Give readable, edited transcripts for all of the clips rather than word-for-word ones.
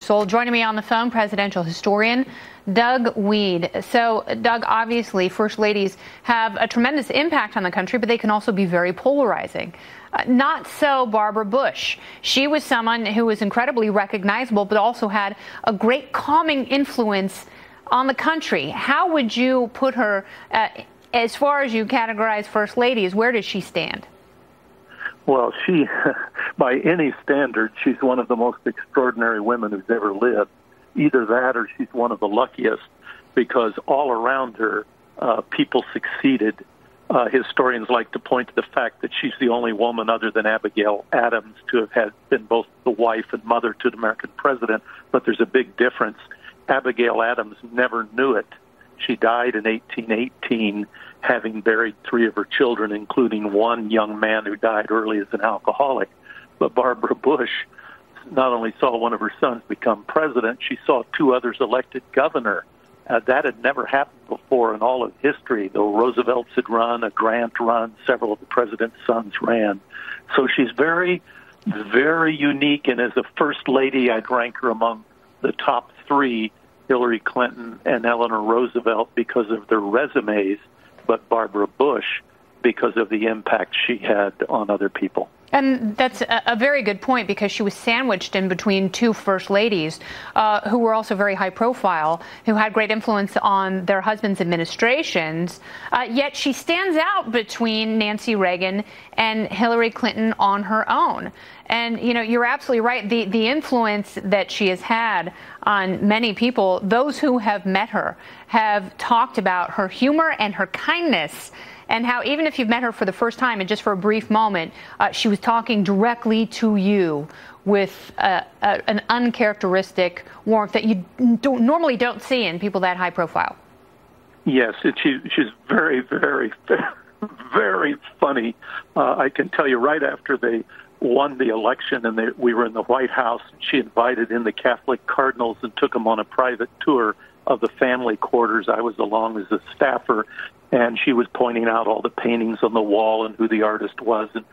soul. Joining me on the phone, presidential historian Doug Wead. So, Doug, obviously, first ladies have a tremendous impact on the country, but they can also be very polarizing. Not so Barbra Bush. She was someone who was incredibly recognizable, but also had a great calming influence on the country. How would you put her, as far as you categorize first ladies, where does she stand? Well, she, by any standard, she's one of the most extraordinary women who's ever lived. Either that or she's one of the luckiest, because all around her, people succeeded. Historians like to point to the fact that she's the only woman other than Abigail Adams to have been both the wife and mother to the American president, but there's a big difference. Abigail Adams never knew it. She died in 1818, having buried 3 of her children, including one young man who died early as an alcoholic. But Barbra Bush not only saw one of her sons become president, she saw 2 others elected governor. That had never happened before in all of history, though Roosevelt's had run, a Grant run, several of the president's sons ran. So she's very, very unique, and as a first lady, I'd rank her among the top 3, Hillary Clinton and Eleanor Roosevelt, because of their resumes, but Barbra Bush because of the impact she had on other people. And that's a very good point, because she was sandwiched in between 2 first ladies who were also very high profile, who had great influence on their husbands' administrations. Yet she stands out between Nancy Reagan and Hillary Clinton on her own. And, you know, you're absolutely right. The influence that she has had on many people, those who have met her, have talked about her humor and her kindness, and how even if you've met her for the first time and just for a brief moment, she was talking directly to you with an uncharacteristic warmth that you normally don't see in people that high profile. Yes, she's very, very, very funny. I can tell you, right after they won the election and we were in the White House, she invited in the Catholic cardinals and took them on a private tour of the family quarters. I was along as a staffer, and she was pointing out all the paintings on the wall and who the artist was and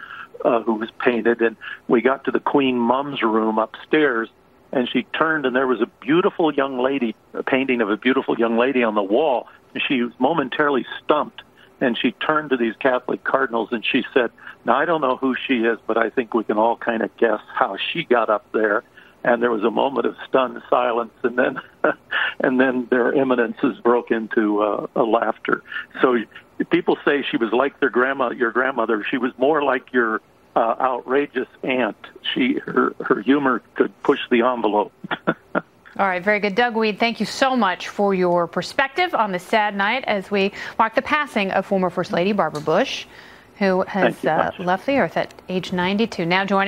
who was painted. And we got to the Queen Mum's room upstairs, and she turned, and there was a beautiful young lady, a painting of a beautiful young lady on the wall. And she was momentarily stumped, and she turned to these Catholic cardinals, and she said, "Now, I don't know who she is, but I think we can all kind of guess how she got up there." And there was a moment of stunned silence, and then their eminences broke into a laughter. So people say she was like your grandmother. She was more like your outrageous aunt. Her humor could push the envelope. All right, very good. Doug Wead, thank you so much for your perspective on this sad night as we mark the passing of former First Lady Barbra Bush, who has left the earth at age 92. Now joining